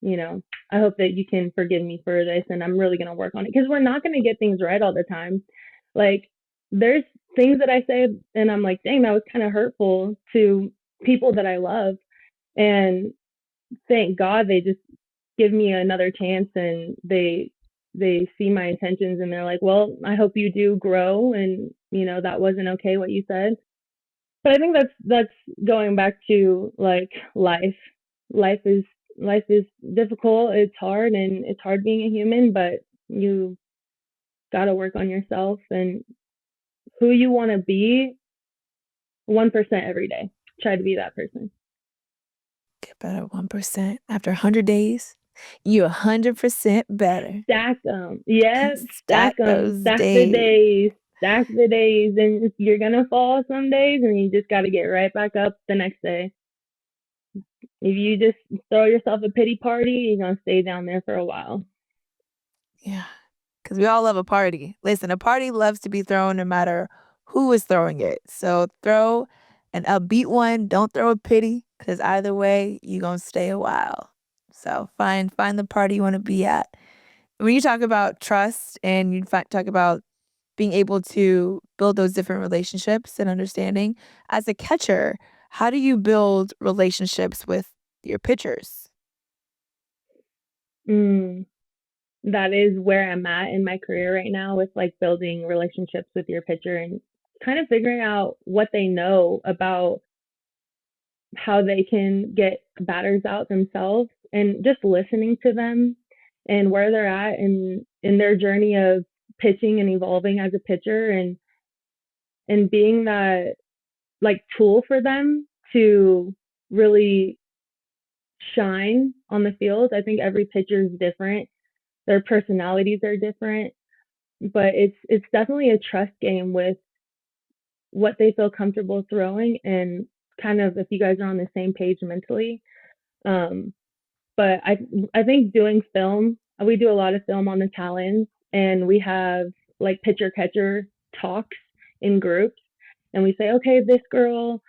I hope that you can forgive me for this and I'm really going to work on it because we're not going to get things right all the time. Like, there's things that I say and I'm like, dang, that was kind of hurtful to people that I love. And thank God they just give me another chance and they see my intentions and they're like, well, I hope you do grow and that wasn't okay what you said. But I think that's going back to like life. Life is life is difficult. It's hard and it's hard being a human, but you got to work on yourself and who you want to be 1% every day. Try to be that person. Get better 1%. After 100 days, you 100% better. Stack them. Yep, Stack stack them. those Stack the days. days. Stack the days, and you're gonna fall some days, and you just got to get right back up the next day. If you just throw yourself a pity party, you're gonna stay down there for a while. Yeah. Because we all love a party. Listen, a party loves to be thrown no matter who is throwing it. So throw an upbeat one. Don't throw a pity because either way, you're going to stay a while. So find the party you want to be at. When you talk about trust and talk about being able to build those different relationships and understanding, as a catcher, how do you build relationships with your pitchers? Mm, that is where I'm at in my career right now with like building relationships with your pitcher and kind of figuring out what they know about how they can get batters out themselves and just listening to them and where they're at in their journey of pitching and evolving as a pitcher and being that like tool for them to really shine on the field. I think every pitcher is different. Their personalities are different, but it's definitely a trust game with what they feel comfortable throwing and kind of if you guys are on the same page mentally. Um, but I think doing film, we do a lot of film on the Talons, and we have like pitcher catcher talks in groups, and we say, okay, this girl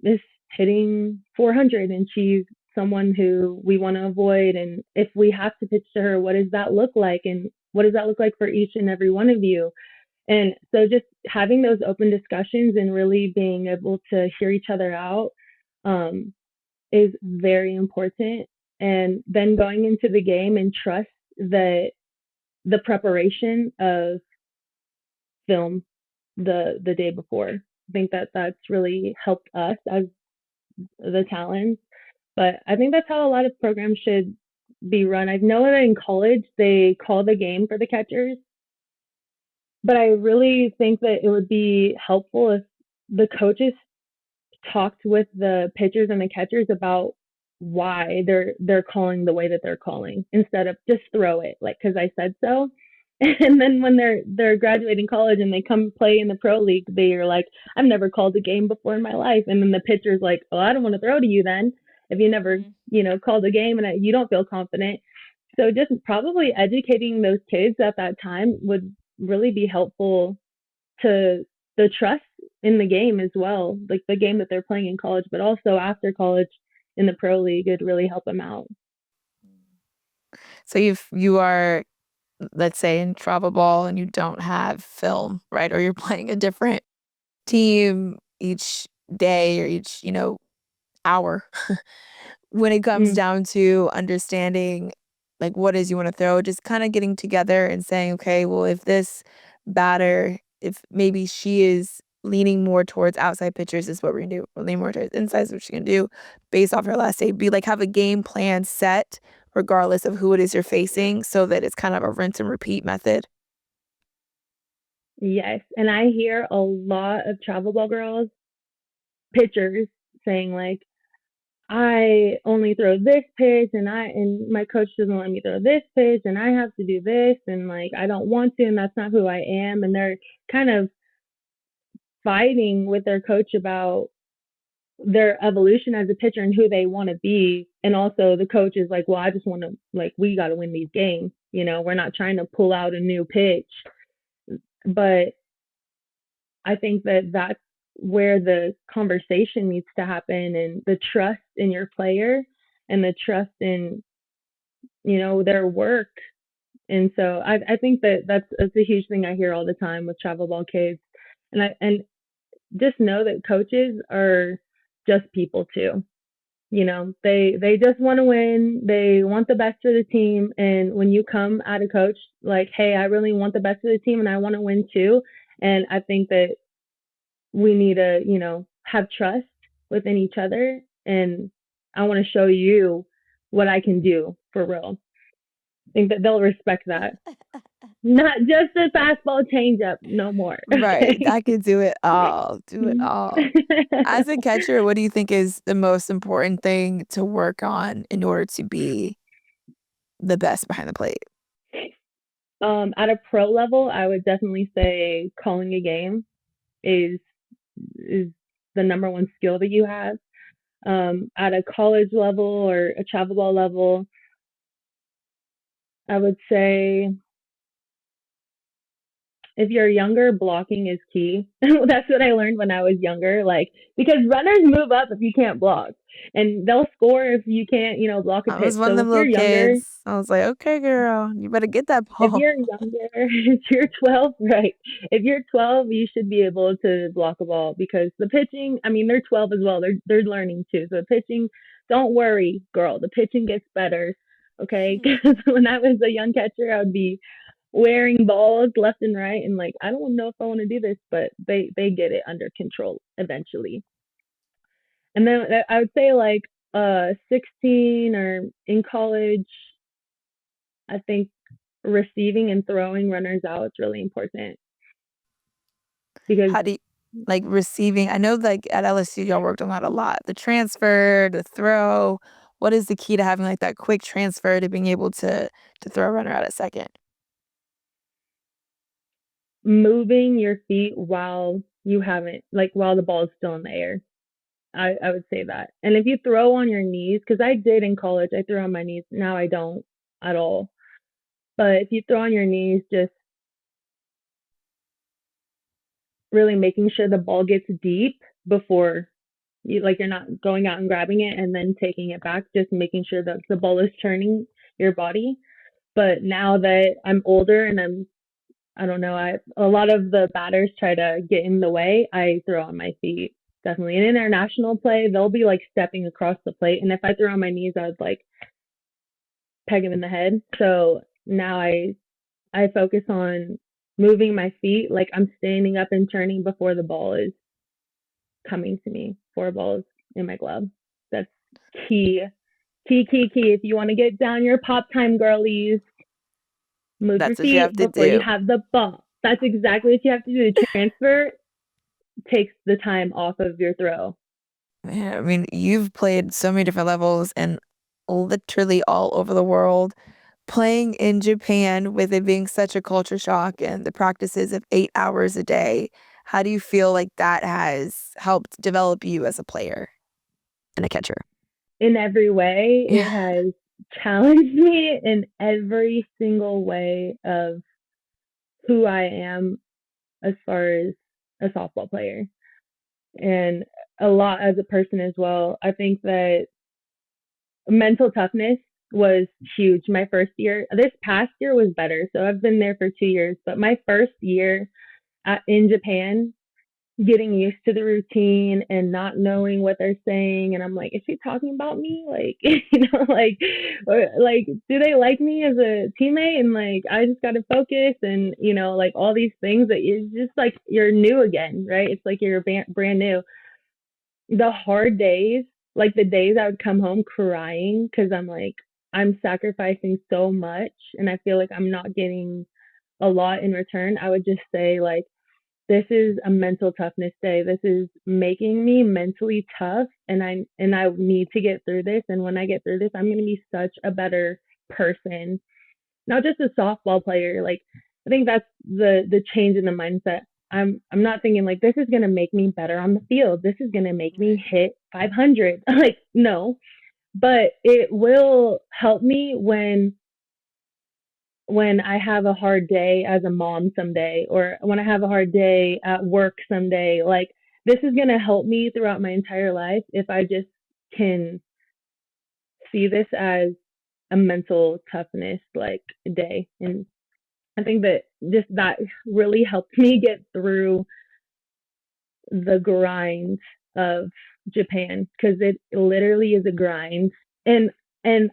is hitting 400, and she's someone who we want to avoid, and if we have to pitch to her, what does that look like, and what does that look like for each and every one of you? And so just having those open discussions and really being able to hear each other out um, is very important. And then going into the game and trust that the preparation of film the day before. I think that that's really helped us as the talents. But I think that's how a lot of programs should be run. I know that in college they call the game for the catchers, but I really think that it would be helpful if the coaches talked with the pitchers and the catchers about why they're calling the way that they're calling instead of just throw it like because I said so. And then when they're graduating college and they come play in the pro league, they're like, I've never called a game before in my life. And then the pitcher's like, oh, I don't want to throw to you then if you never Mhm. called a game and you don't feel confident. So just probably educating those kids at that time would really be helpful to the trust in the game as well, like the game that they're playing in college, but also after college in the pro league, it'd really help them out. So you are, let's say, in travel ball and you don't have film, right? Or you're playing a different team each day or each, hour. When it comes Mm, down to understanding, like, what is you wanna throw, just kinda getting together and saying, "Okay, well, if this batter if maybe she is leaning more towards outside pitchers is what we're gonna do, or lean more towards inside is what she's gonna do based off her last day." Be like, have a game plan set regardless of who it is you're facing so that it's kind of a rinse and repeat method. yes, and I hear a lot of travel ball girls, pitchers, saying like, I only throw this pitch and my coach doesn't let me throw this pitch and I have to do this and like I don't want to and that's not who I am and they're kind of fighting with their coach about their evolution as a pitcher and who they want to be. And also the coach is like, well, I just want to like we got to win these games. We're not trying to pull out a new pitch. But I think that that's where the conversation needs to happen and the trust in your player and the trust in their work. And so I think that that's a huge thing I hear all the time with travel ball kids. And just know that coaches are just people too. They just want to win, they want the best for the team, and when you come at a coach like, hey, I really want the best for the team and I want to win too, and I think that we need to have trust within each other, and I want to show you what I can do for real. I think that they'll respect that, not just a fastball changeup no more. Right, Okay. I could do it all, do it all. As a catcher, what do you think is the most important thing to work on in order to be the best behind the plate? At a pro level, I would definitely say calling a game is is the number one skill that you have. At a college level or a travel ball level, I would say if you're younger, blocking is key. That's what I learned when I was younger. Like because runners move up if you can't block, and they'll score if you can't, block a I was pitch. one of So them if little you're younger, kids. I was like, "Okay, girl, you better get that if ball." you're younger, if you're 12, right? If you're 12, you should be able to block a ball because the pitching, I mean, they're 12 as well. They're learning too. So the pitching, don't worry, girl. The pitching gets better. Okay, because when I was a young catcher, I would be wearing balls left and right, and like I don't know if I want to do this, but they get it under control eventually. And then I would say like 16 or in college, I think receiving and throwing runners out is really important because How do you receiving I know, like, at LSU, y'all worked on that a lot. The transfer, the throw. what is the key to having like that quick transfer to being able to throw a runner out at second? Moving your feet while you haven't, like while the ball is still in the air. I would say that. And if you throw on your knees, because I did in college, I threw on my knees. Now I don't at all. But if you throw on your knees, just really making sure the ball gets deep before you, like you're not going out and grabbing it and then taking it back, just making sure that the ball is turning your body. But now that I'm older and I don't know, a lot of the batters try to get in the way, I throw on my feet. Definitely. In international play, they'll be like stepping across the plate. And if I throw on my knees, I would like peg him in the head. So now I focus on moving my feet like I'm standing up and turning before the ball is coming to me. Four balls in my glove. That's key. Key. If you want to get down your pop time, girlies, move your That's what you have feet to before you do. have the ball. That's exactly what you have to do. The transfer takes the time off of your throw. Man, I mean, you've played so many different levels and literally all over the world. Playing in Japan with it being such a culture shock and the practices of 8 hours a day, how do you feel like that has helped develop you as a player and a catcher? In every way, it Yeah, has challenged me in every single way of who I am as far as a softball player and a lot as a person as well. I think that mental toughness was huge. My first year, this past year was better. So I've been there for 2 years, but my first year in Japan, getting used to the routine and not knowing what they're saying, and I'm like, is she talking about me, like like, or like, do they like me as a teammate, and like I just got to focus, and like all these things that is just like you're new again, right? It's like you're brand new. The hard days, like the days I would come home crying because I'm like, I'm sacrificing so much and I feel like I'm not getting a lot in return. I would just say like, this is a mental toughness day. This is making me mentally tough, and I need to get through this. And when I get through this, I'm going to be such a better person, not just a softball player. Like I think that's the change in the mindset. I'm not thinking like this is going to make me better on the field. This is going to make me right. hit 500. Like no, but it will help me when I have a hard day as a mom someday, or when I have a hard day at work someday. Like, this is going to help me throughout my entire life if I just can see this as a mental toughness like day. And I think that just that really helped me get through the grind of Japan, because it literally is a grind. And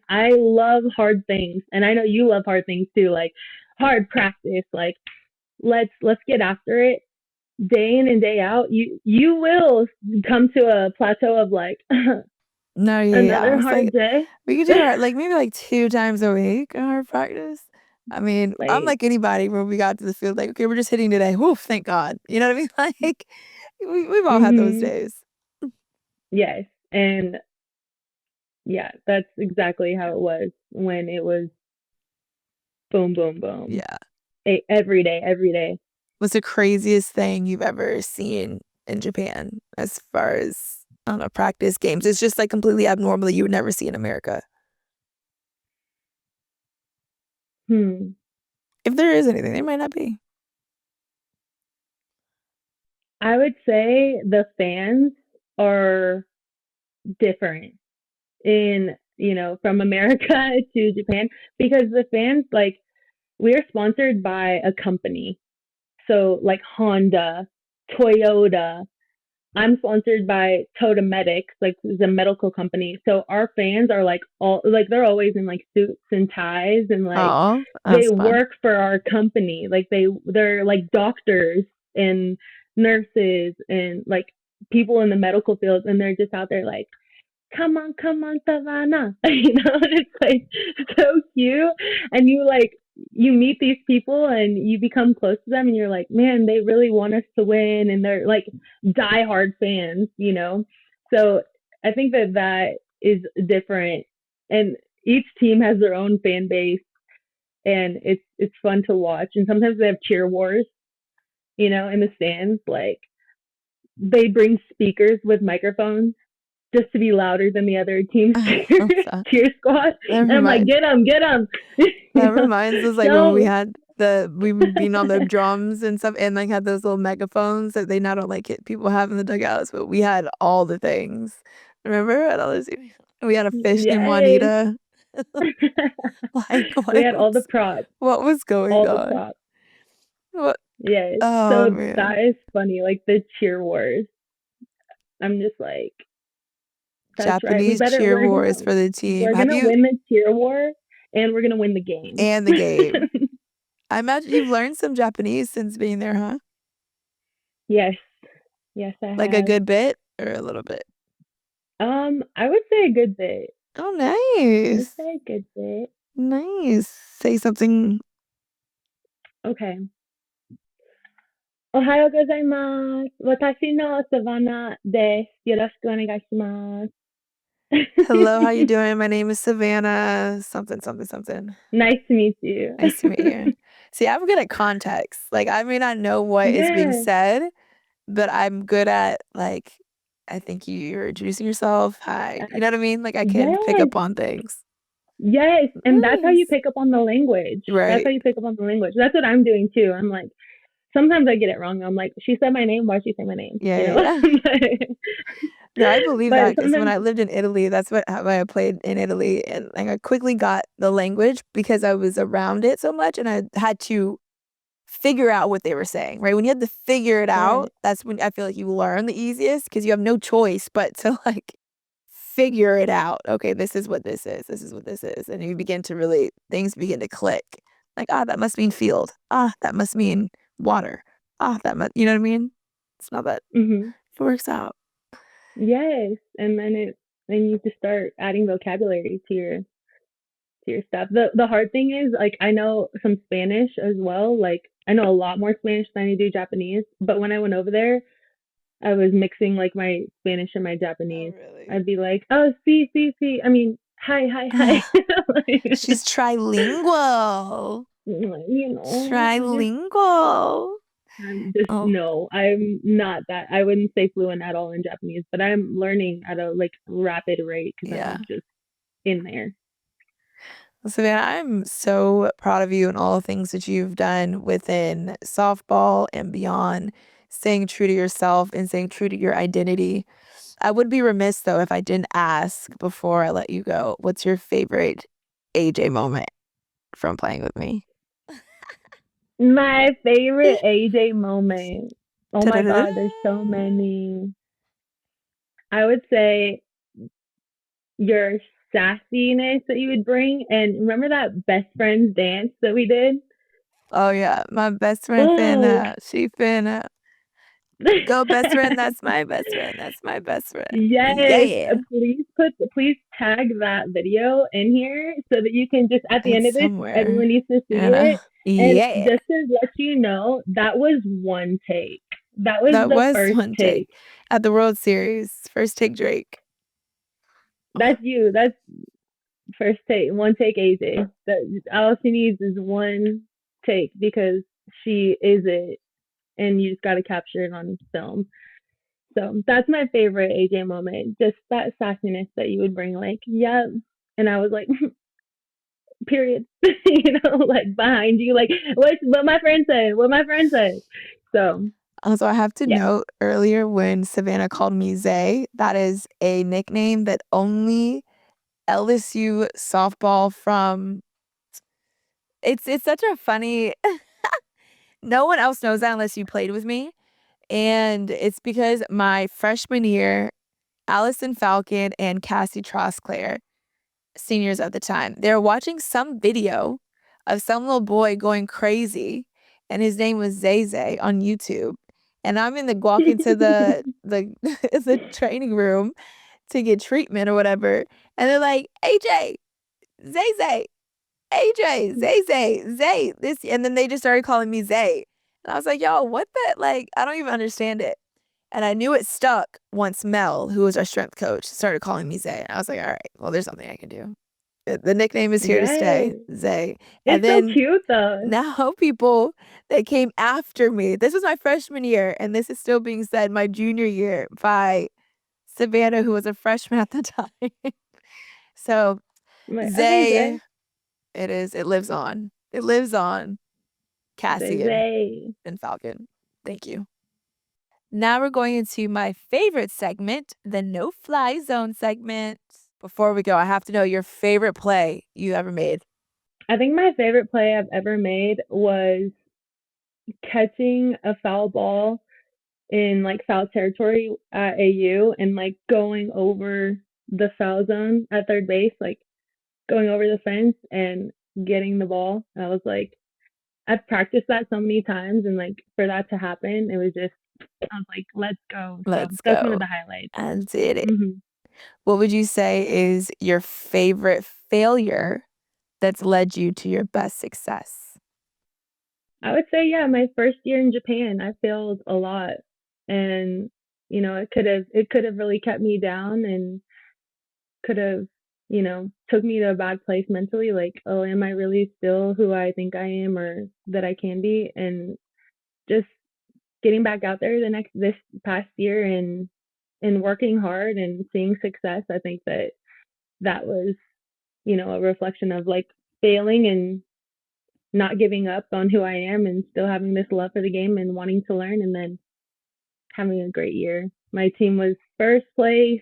I love hard things, and I know you love hard things too, like hard practice. Like let's get after it day in and day out. You will come to a plateau of like No, yeah. I another was hard like, day. we could do our like maybe like 2 times a week on our practice. I mean, I'm Like like anybody when we got to the field, like, okay, we're just hitting today. Woof, thank God. You know what I mean? Like, we've all had those mhm. days. Yes. And yeah, that's exactly how it was when it was boom boom boom. Yeah. Every day, every day. What's the craziest thing you've ever seen in Japan as far as, I don't know, practice games? It's just like completely abnormal that you would never see in America. Hmm. If there is anything, there might not be. I would say the fans are different in, from America to Japan, because the fans, like, we're sponsored by a company. So, like Honda, Toyota. I'm sponsored by Toda Medics, like the medical company. So our fans are like all like they're always in like suits and ties, and like Oh, they that's fun. work for our company. Like they're like doctors and nurses and like people in the medical field, and they're just out there like, come on, Savannah. It's like so cute. And you meet these people and you become close to them, and you're like, man, they really want us to win, and they're like diehard fans. So I think that is different and each team has their own fan base, and it's fun to watch. And sometimes they have cheer wars, in the stands. Like they bring speakers with microphones just to be louder than the other team's I love that. cheer squad. That And I'm like, reminds get them, get them. that reminds us, like, when we Show. had we would being on the drums and stuff and, like, had those little megaphones that they not only, like, people have in the dugouts, but we had all the things. Remember? At all those we had a fish named Yes. Juanita. Like, We had all the props, what was going all the on? props. What Yes. oh, So man. that is funny. Like the cheer wars. I'm just like, that's right. Japanese cheer wars for the team. We're Have gonna you win the cheer war, and we're gonna win the game. and the game. I imagine you've learned some Japanese since being there, huh? Yes. Yes, I Like a have. good bit or a little bit? I would say a good bit. Oh, I would nice. say a good bit. Nice. Say something. Okay. Ohayo gozaimasu. Watashi no Savannah desu. Yoroshiku onegaishimasu. "Hello, how you doing? My name is Savannah, something, something, something. Nice to meet you. Nice to meet you." See, I'm good at context. Like, I may not know what is being Yeah. said, but I'm good at, like, I think you're introducing yourself. Hi. You know what I mean? Like, I can pick Yes. up on things. Yes. And that's how you Nice. pick up on the language. That's Right. how you pick up on the language. That's what I'm doing too. I'm like, sometimes I get it wrong. I'm like, she said my name. Why did she say my name? Yeah, yeah, yeah. No, I believe But that because when sometimes, I lived in Italy, that's what how I played in Italy, and, like, I quickly got the language because I was around it so much, and I had to figure out what they were saying, right? When you have to figure it out, right. that's when I feel like you learn the easiest because you have no choice but to, like, figure it out. "Okay, this is what this is. This is what this is," and you begin to really things begin to click. Like, "Ah, that must mean field. Ah, that must mean water. Ah, that must" you know what I mean? It's not that Hmm. it works out. Yes. And then you just start adding vocabulary to your stuff. The hard thing is like I know some Spanish as well. Like I know a lot more Spanish than I do Japanese. But when I went over there, I was mixing like my Spanish and my Oh, Japanese. really? I'd be like, oh, see. I mean, hi, hi, hi. Like, She's trilingual. just Trilingual. I'm just Oh, no, I'm not that. I wouldn't say fluent at all in Japanese, but I'm learning at a like rapid rate because yeah. I'm just in there. Savannah, I'm so proud of you and all the things that you've done within softball and beyond, staying true to yourself and staying true to your identity. I would be remiss, though, if I didn't ask before I let you go, what's your favorite AJ moment from playing with me? My favorite AJ moment. Oh my Ta-da-da-da-da. God, there's so many. I would say your sassiness that you would bring, and remember that best friends dance that we did? Oh, yeah. My best friend Oh, Finna, she finna. Go best friend, that's my best friend. That's my best friend. yes. Yeah. Please tag that video in here so that you can just at the end It's of this, somewhere. everyone needs to see And it. And yeah. just to let you know, that was one take. That was That the was first one take take. at the World Series. First take Drake. That's you. That's first take. One take AJ. That all she needs is one take because she is it, and you just got to capture it on film. So that's my favorite AJ moment. Just that sassiness that you would bring, like, yep. And I was like, period. Like behind you, like what my friend said, what my friend said. So Also, I have to yeah. note earlier when Savannah called me Zay, that is a nickname that only LSU softball from it's such a funny no one else knows that unless you played with me. And it's because my freshman year, Allison Falcon and Cassie Trosclair, seniors at the time, they were watching some video of some little boy going crazy, and his name was Zay Zay on YouTube. And I'm in the walking to the the training room to get treatment or whatever, and they're like, "AJ, Zay Zay, AJ, Zay Zay, Zay." This, and then they just started calling me Zay, and I was like, "Yo, what the like? I don't even understand it." And I knew it stuck once Mel, who was our strength coach, started calling me Zay. I was like, "All right, well, there's something I can do." The nickname is here to stay, Yes. Zay. And It's so then cute though. now people that came after me, this was my freshman year, and this is still being said my junior year by Savannah, who was a freshman at the time. So, I'm like, okay, Zay, Zay. it lives on. It lives on, Zay Cassie Zay. and Falcon. Thank you. Now we're going into my favorite segment, the no fly zone segment. Before we go, I have to know your favorite play you ever made. I think my favorite play I've ever made was catching a foul ball in like foul territory at AU and like going over the foul zone at third base, like going over the fence and getting the ball. I was like, I've practiced that so many times, and like for that to happen, it was just, I was like, let's go. So Let's that's one of go. the highlights. And did it. hmm What would you say is your favorite failure that's led you to your best success? I would say, yeah, my first year in Japan, I failed a lot, and it could have really kept me down and could have, took me to a bad place mentally. Like, oh, am I really still who I think I am or that I can be? And just getting back out there this past year and working hard and seeing success, I think that was, a reflection of like failing and not giving up on who I am and still having this love for the game and wanting to learn and then having a great year. My team was first place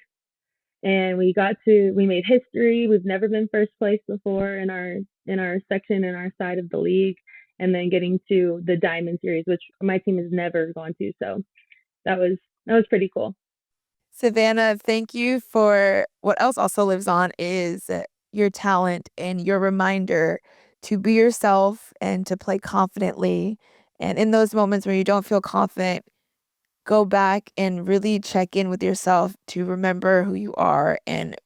and we made history. We've never been first place before in our section in our side of the league, and then getting to the Diamond Series, which my team has never gone to. So that was pretty cool. Savannah, thank you for what else also lives on is your talent and your reminder to be yourself and to play confidently. And in those moments where you don't feel confident, go back and really check in with yourself to remember who you are and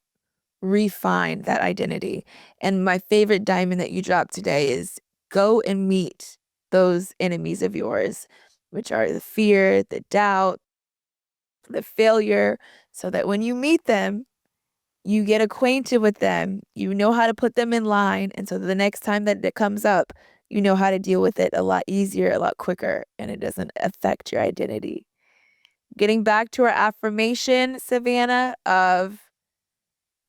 refine that identity. And my favorite diamond that you dropped today is go and meet those enemies of yours, which are the fear, the doubt, the failure, so that when you meet them, you get acquainted with them, you know how to put them in line. And so the next time that it comes up, you know how to deal with it a lot easier, a lot quicker, and it doesn't affect your identity. Getting back to our affirmation, Savannah, of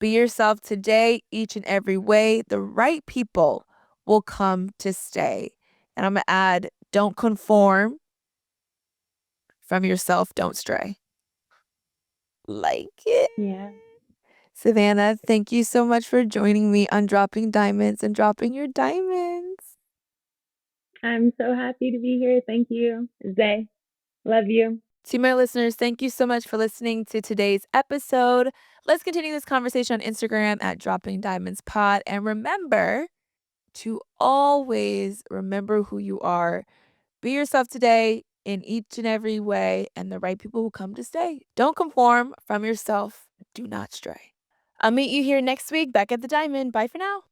be yourself today, each and every way. The right people will come to stay. And I'm going to add, don't conform from yourself, don't stray. Like it. Yeah. Savannah, thank you so much for joining me on Dropping Diamonds and dropping your diamonds. I'm so happy to be here. Thank you. Zay. Love you. To my listeners, thank you so much for listening to today's episode. Let's continue this conversation on Instagram at Dropping Diamonds Pod. And remember to always remember who you are. Be yourself today in each and every way, and the right people will come to stay. Don't conform from yourself. Do not stray. I'll meet you here next week back at the Diamond. Bye for now.